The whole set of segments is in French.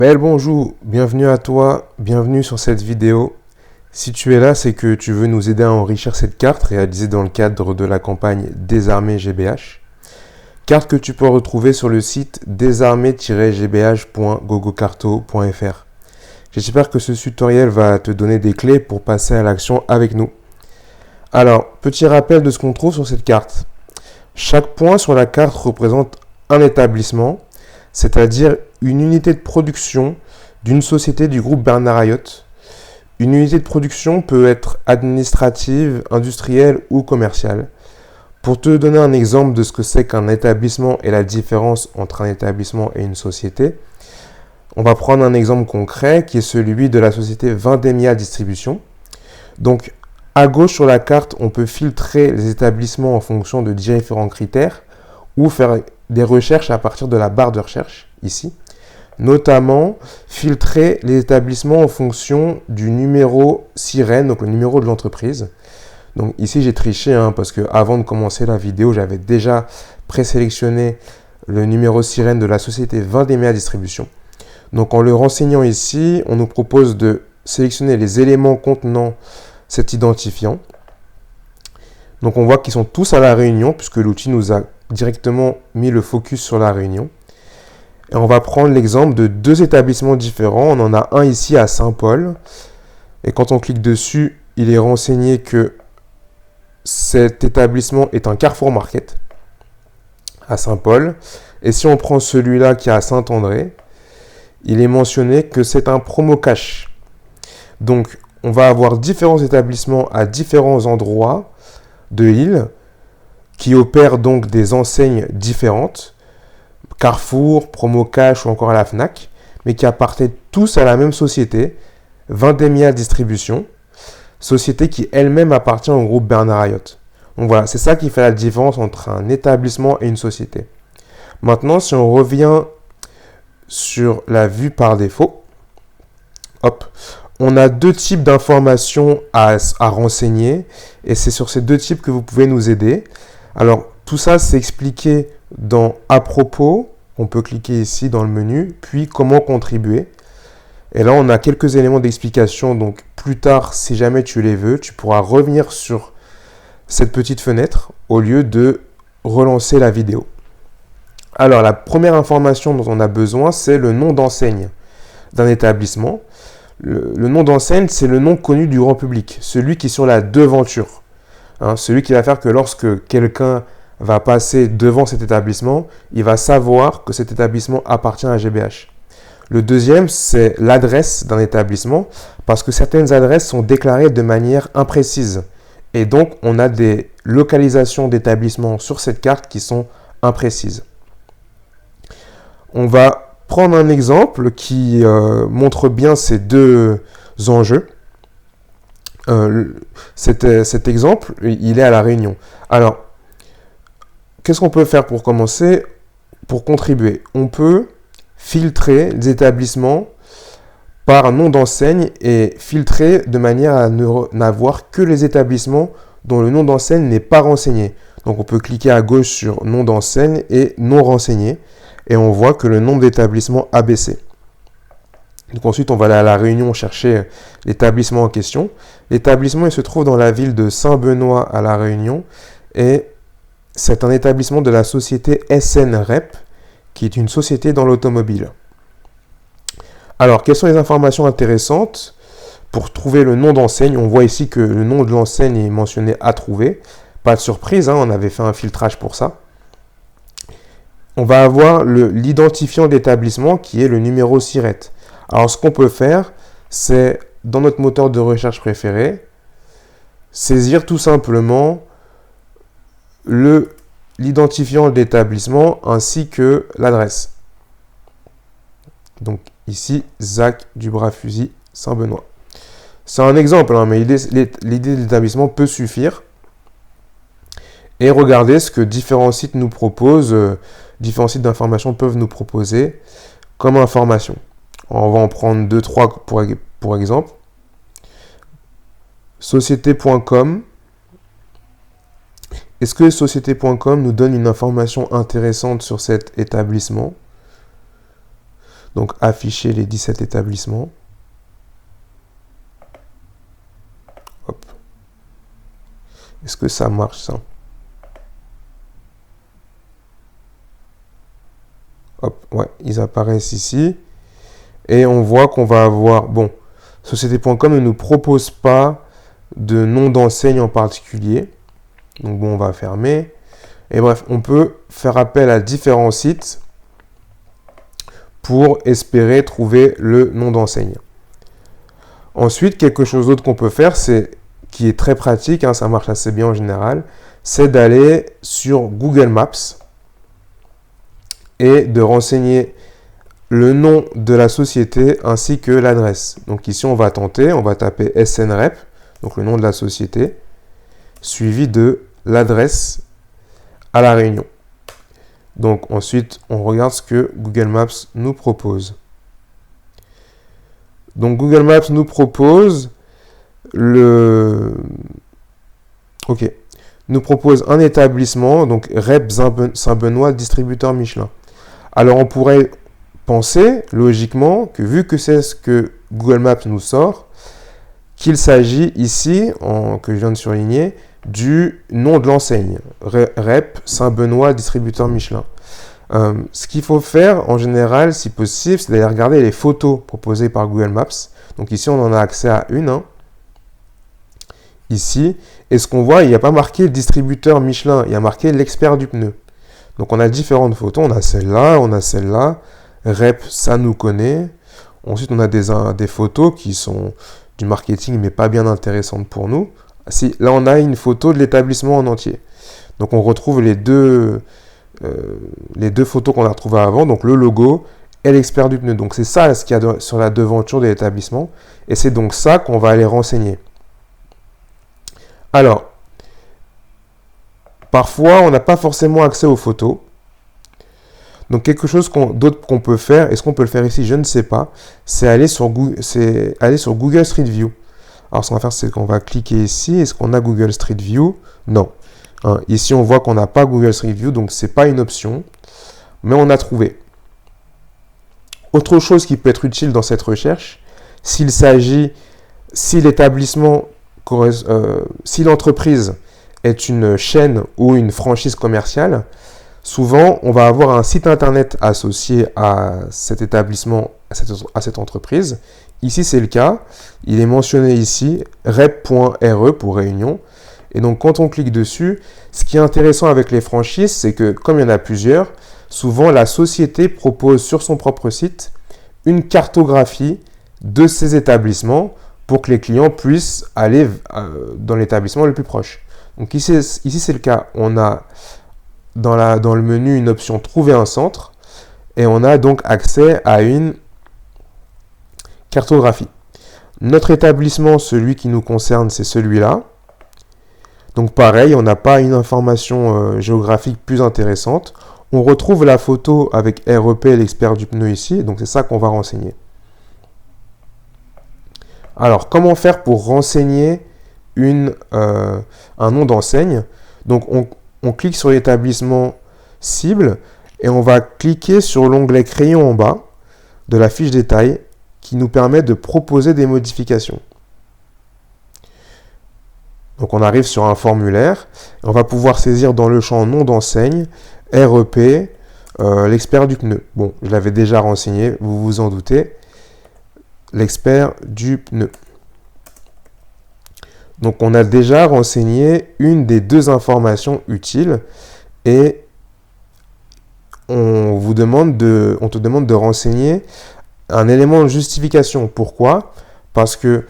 Belle bonjour, bienvenue à toi, bienvenue sur cette vidéo. Si tu es là, c'est que tu veux nous aider à enrichir cette carte réalisée dans le cadre de la campagne Désarmer GBH. Carte que tu peux retrouver sur le site désarmer-gbh.gogocarto.fr. J'espère que ce tutoriel va te donner des clés pour passer à l'action avec nous. Alors, petit rappel de ce qu'on trouve sur cette carte. Chaque point sur la carte représente un établissement, c'est-à-dire une unité de production d'une société du groupe Bernard Ayotte. Une unité de production peut être administrative, industrielle ou commerciale. Pour te donner un exemple de ce que c'est qu'un établissement et la différence entre un établissement et une société, on va prendre un exemple concret qui est celui de la société Vendémia Distribution. Donc, à gauche sur la carte, on peut filtrer les établissements en fonction de différents critères ou faire des recherches à partir de la barre de recherche, ici. Notamment, filtrer les établissements en fonction du numéro sirène, donc le numéro de l'entreprise. Donc ici, j'ai triché parce que avant de commencer la vidéo, j'avais déjà présélectionné le numéro sirène de la société Vendémia Distribution. Donc en le renseignant ici, on nous propose de sélectionner les éléments contenant cet identifiant. Donc on voit qu'ils sont tous à La Réunion, puisque l'outil nous a directement mis le focus sur La Réunion. Et on va prendre l'exemple de deux établissements différents. On en a un ici à Saint-Paul. Et quand on clique dessus, il est renseigné que cet établissement est un Carrefour Market à Saint-Paul. Et si on prend celui-là qui est à Saint-André, il est mentionné que c'est un promo cash. Donc, on va avoir différents établissements à différents endroits de l'île qui opèrent donc des enseignes différentes. Carrefour, Promo Cash ou encore à la Fnac, mais qui appartiennent tous à la même société, Vendémia Distribution, société qui elle-même appartient au groupe Bernard Ayotte. Donc voilà, c'est ça qui fait la différence entre un établissement et une société. Maintenant, si on revient sur la vue par défaut, on a deux types d'informations à renseigner et c'est sur ces deux types que vous pouvez nous aider. Alors, tout ça, c'est expliqué dans « À propos », on peut cliquer ici dans le menu, puis « Comment contribuer ». Et là, on a quelques éléments d'explication. Donc, plus tard, si jamais tu les veux, tu pourras revenir sur cette petite fenêtre au lieu de relancer la vidéo. Alors, la première information dont on a besoin, c'est le nom d'enseigne d'un établissement. Le nom d'enseigne, c'est le nom connu du grand public, celui qui est sur la devanture. Celui qui va faire que lorsque quelqu'un va passer devant cet établissement, il va savoir que cet établissement appartient à GBH. Le deuxième, c'est l'adresse d'un établissement, parce que certaines adresses sont déclarées de manière imprécise. Et donc, on a des localisations d'établissements sur cette carte qui sont imprécises. On va prendre un exemple qui montre bien ces deux enjeux. Cet exemple, il est à La Réunion. Alors, qu'est-ce qu'on peut faire pour commencer? Pour contribuer, on peut filtrer les établissements par nom d'enseigne et filtrer de manière à n'avoir que les établissements dont le nom d'enseigne n'est pas renseigné. Donc on peut cliquer à gauche sur nom d'enseigne et non renseigné et on voit que le nombre d'établissements a baissé. Donc ensuite on va aller à La Réunion chercher l'établissement en question. L'établissement il se trouve dans la ville de Saint-Benoît à La Réunion et c'est un établissement de la société SNREP, qui est une société dans l'automobile. Alors, quelles sont les informations intéressantes? Pour trouver le nom d'enseigne, on voit ici que le nom de l'enseigne est mentionné à trouver. Pas de surprise, on avait fait un filtrage pour ça. On va avoir l'identifiant d'établissement qui est le numéro SIRET. Alors, ce qu'on peut faire, c'est, dans notre moteur de recherche préféré, saisir tout simplement l'identifiant d'établissement ainsi que l'adresse. Donc ici, Zach Dubras-Fusil, Saint-Benoît. C'est un exemple, mais l'idée de l'établissement peut suffire. Et regardez ce que différents sites nous proposent, différents sites d'information peuvent nous proposer comme information. On va en prendre 2-3 pour exemple. Société.com. Est-ce que société.com nous donne une information intéressante sur cet établissement? Donc afficher les 17 établissements. Hop. Est-ce que ça marche ça? Hop, ouais, ils apparaissent ici. Et on voit qu'on va avoir, bon, société.com ne nous propose pas de nom d'enseigne en particulier. Donc bon, on va fermer. Et bref, on peut faire appel à différents sites pour espérer trouver le nom d'enseigne. Ensuite, quelque chose d'autre qu'on peut faire, qui est très pratique, hein, ça marche assez bien en général, c'est d'aller sur Google Maps et de renseigner le nom de la société ainsi que l'adresse. Donc ici, on va tenter, on va taper SNREP, donc le nom de la société, suivi de l'adresse à La Réunion. Donc ensuite, on regarde ce que Google Maps nous propose. Donc Google Maps nous propose nous propose un établissement, donc REP Saint-Benoît, distributeur Michelin. Alors on pourrait penser logiquement que vu que c'est ce que Google Maps nous sort, qu'il s'agit ici, que je viens de surligner, du nom de l'enseigne, REP Saint-Benoît, distributeur Michelin. Ce qu'il faut faire en général, si possible, c'est d'aller regarder les photos proposées par Google Maps. Donc ici, on en a accès à une. Hein. Ici, et ce qu'on voit, il n'y a pas marqué distributeur Michelin, il y a marqué l'expert du pneu. Donc on a différentes photos, on a celle-là, REP, ça nous connaît. Ensuite, on a des photos qui sont du marketing, mais pas bien intéressantes pour nous. Là, on a une photo de l'établissement en entier. Donc on retrouve les deux photos qu'on a retrouvées avant, donc le logo et l'expert du pneu. Donc c'est ça ce qu'il y a sur la devanture de l'établissement, et c'est donc ça qu'on va aller renseigner. Alors, parfois, on n'a pas forcément accès aux photos. Donc, quelque chose d'autre qu'on peut faire, est-ce qu'on peut le faire ici? Je ne sais pas. C'est aller sur Google Street View. Alors, ce qu'on va faire, c'est qu'on va cliquer ici. Est-ce qu'on a Google Street View? Non. Hein, ici, on voit qu'on n'a pas Google Street View, donc ce n'est pas une option. Mais on a trouvé. Autre chose qui peut être utile dans cette recherche, si l'entreprise est une chaîne ou une franchise commerciale, souvent on va avoir un site internet associé à cet établissement, à cette entreprise. Ici c'est le cas, il est mentionné ici, rep.re pour Réunion. Et donc quand on clique dessus, ce qui est intéressant avec les franchises, c'est que comme il y en a plusieurs, souvent la société propose sur son propre site une cartographie de ces établissements pour que les clients puissent aller dans l'établissement le plus proche. Donc ici c'est le cas. On a dans le menu une option trouver un centre et on a donc accès à une cartographie. Notre établissement, celui qui nous concerne, c'est celui-là. Donc pareil, on n'a pas une information géographique plus intéressante. On retrouve la photo avec REP, l'expert du pneu ici, donc c'est ça qu'on va renseigner. Alors, comment faire pour renseigner un nom d'enseigne? Donc, on clique sur l'établissement cible et on va cliquer sur l'onglet crayon en bas de la fiche détail qui nous permet de proposer des modifications. Donc, on arrive sur un formulaire. On va pouvoir saisir dans le champ nom d'enseigne, REP, l'expert du pneu. Bon, je l'avais déjà renseigné, vous vous en doutez. L'expert du pneu. Donc, on a déjà renseigné une des deux informations utiles et on te demande de renseigner un élément de justification. Pourquoi? Parce que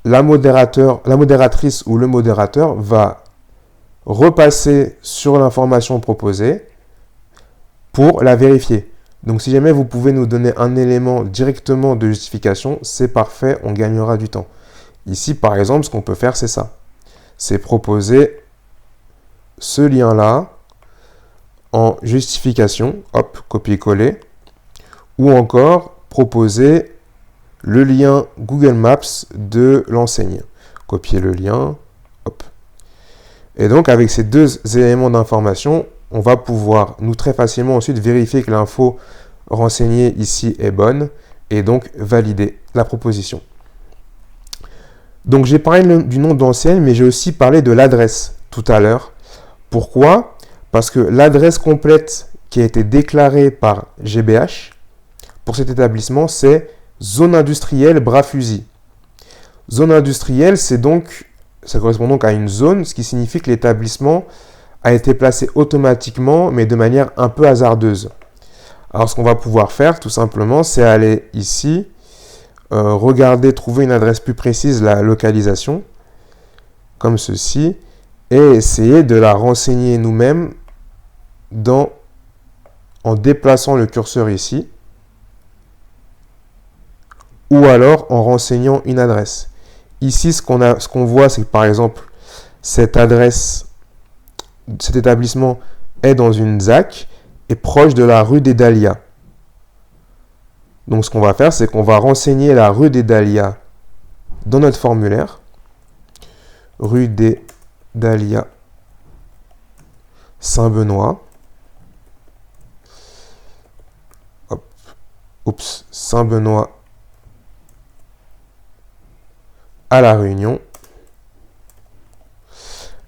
la modératrice ou le modérateur va repasser sur l'information proposée pour la vérifier. Donc, si jamais vous pouvez nous donner un élément directement de justification, c'est parfait, on gagnera du temps. Ici, par exemple, ce qu'on peut faire, c'est ça. C'est proposer ce lien-là en justification, hop, copier-coller, ou encore proposer le lien Google Maps de l'enseigne. Copier le lien, hop. Et donc, avec ces deux éléments d'information, on va pouvoir, nous très facilement ensuite, vérifier que l'info renseignée ici est bonne et donc valider la proposition. Donc j'ai parlé du nom d'enseigne, mais j'ai aussi parlé de l'adresse tout à l'heure. Pourquoi? Parce que l'adresse complète qui a été déclarée par GBH pour cet établissement, c'est zone industrielle Bras-Fusil. Zone industrielle, ça correspond donc à une zone, ce qui signifie que l'établissement a été placé automatiquement, mais de manière un peu hasardeuse. Alors ce qu'on va pouvoir faire, tout simplement, c'est aller ici, regarder, trouver une adresse plus précise, la localisation, comme ceci, et essayer de la renseigner nous-mêmes en déplaçant le curseur ici, ou alors en renseignant une adresse. Ici, ce qu'on voit, c'est que par exemple, cette adresse, cet établissement est dans une ZAC et proche de la rue des Dahlias. Donc ce qu'on va faire, c'est qu'on va renseigner la rue des Dahlias dans notre formulaire. Rue des Dahlias, Saint-Benoît. Saint-Benoît à La Réunion.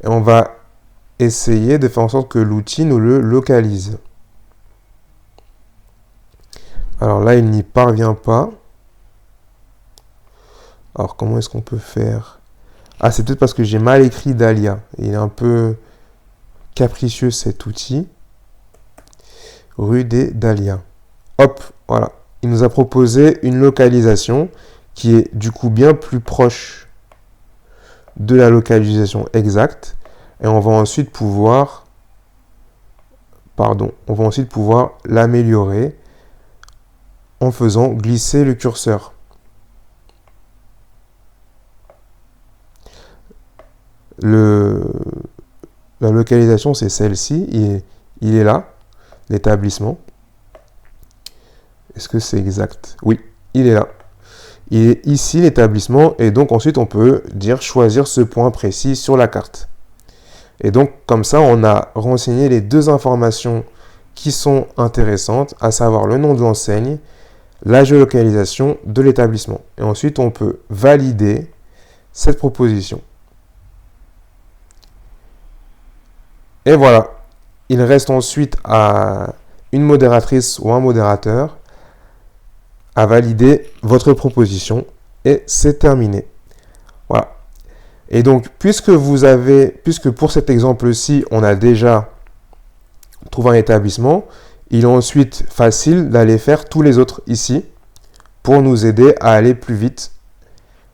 Et on va essayer de faire en sorte que l'outil nous le localise. Alors là, il n'y parvient pas. Alors comment est-ce qu'on peut faire? Ah, c'est peut-être parce que j'ai mal écrit Dahlia. Il est un peu capricieux cet outil. Rue des Dahlias. Hop, voilà. Il nous a proposé une localisation qui est du coup bien plus proche de la localisation exacte. Et on va ensuite pouvoir l'améliorer en faisant glisser le curseur. La localisation, c'est celle-ci. Il est là, l'établissement. Est-ce que c'est exact? Oui, il est là. Il est ici, l'établissement. Et donc, ensuite, on peut choisir ce point précis sur la carte. Et donc, comme ça, on a renseigné les deux informations qui sont intéressantes, à savoir le nom de l'enseigne, la géolocalisation de l'établissement. Et ensuite, on peut valider cette proposition. Et voilà. Il reste ensuite à une modératrice ou un modérateur à valider votre proposition et c'est terminé. Voilà. Et donc, puisque pour cet exemple-ci, on a déjà trouvé un établissement, il est ensuite facile d'aller faire tous les autres ici pour nous aider à aller plus vite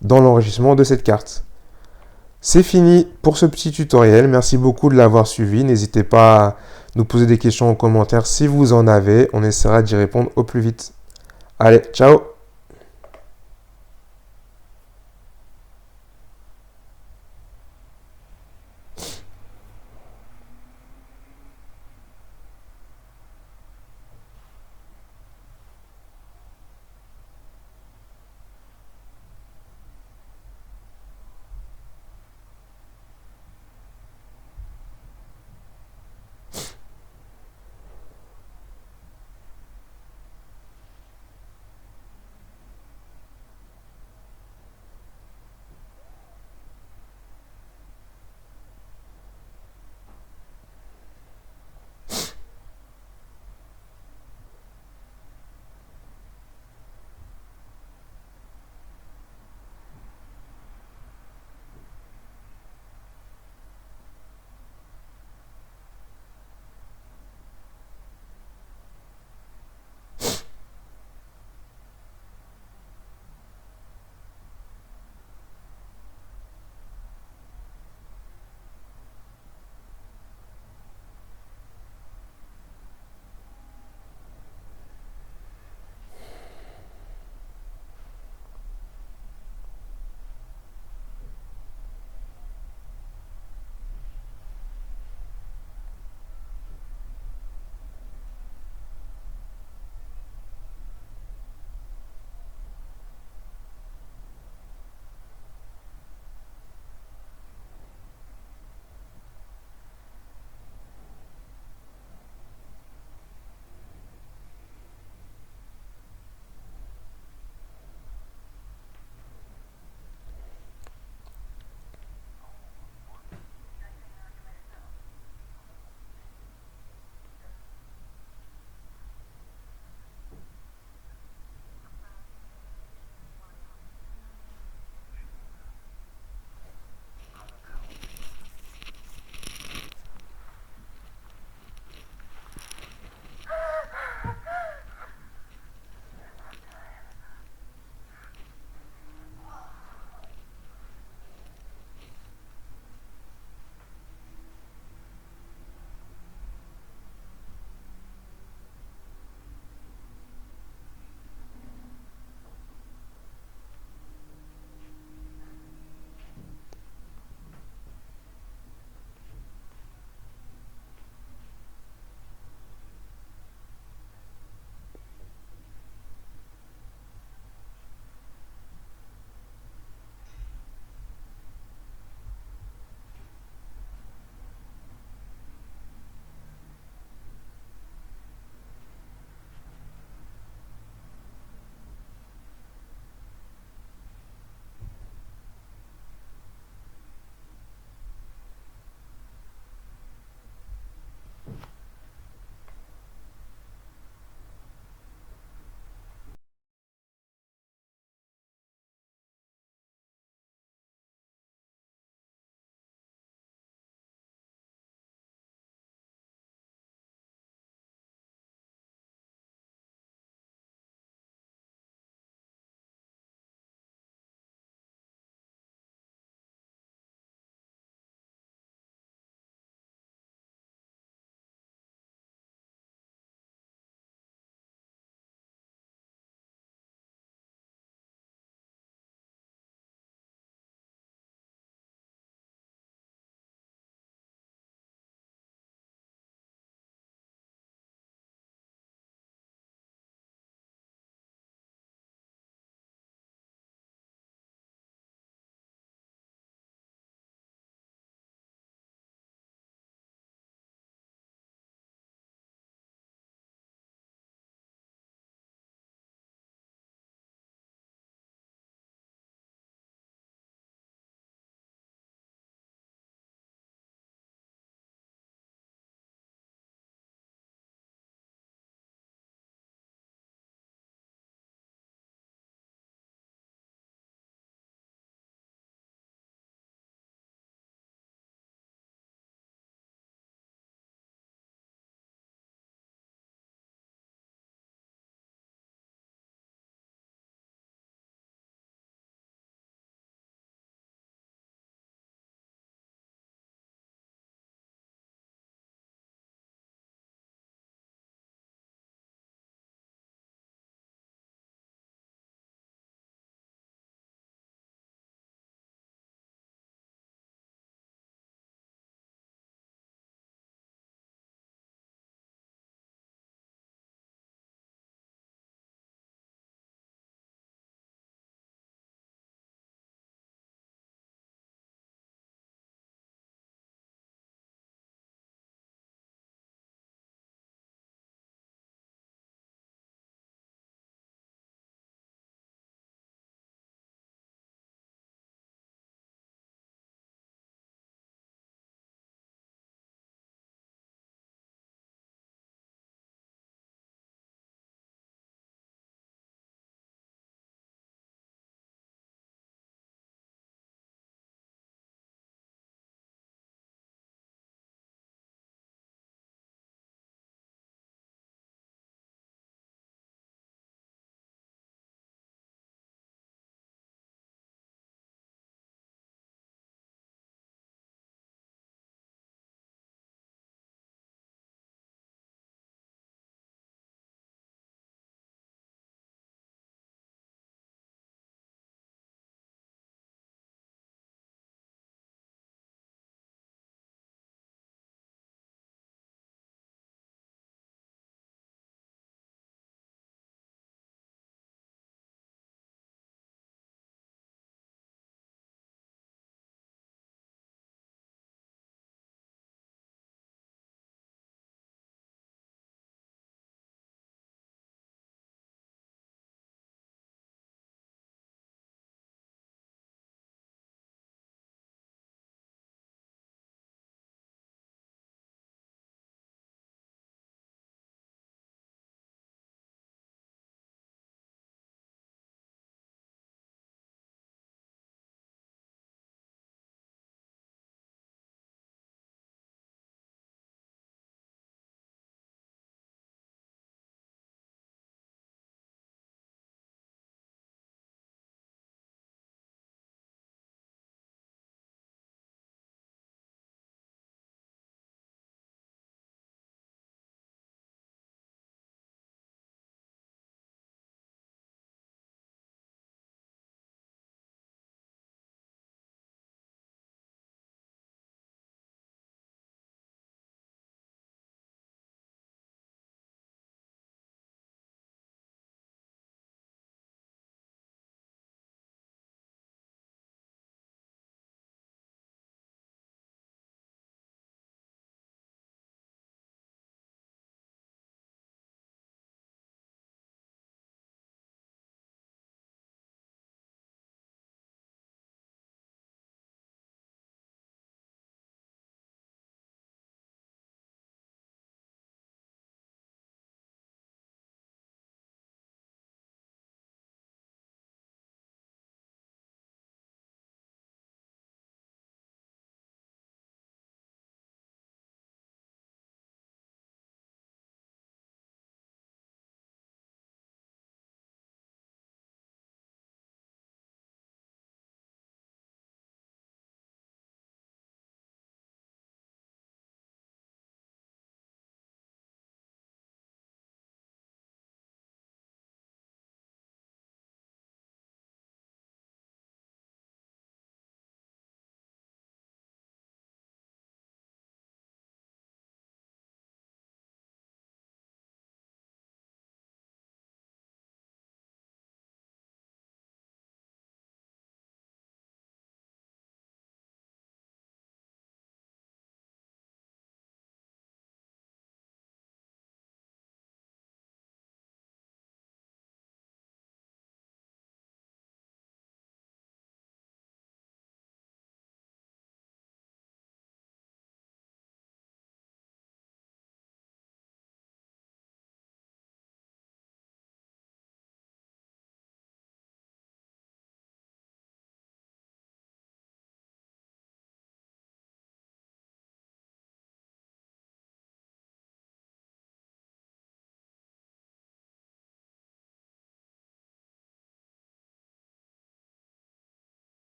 dans l'enregistrement de cette carte. C'est fini pour ce petit tutoriel. Merci beaucoup de l'avoir suivi. N'hésitez pas à nous poser des questions en commentaire si vous en avez. On essaiera d'y répondre au plus vite. Allez, ciao!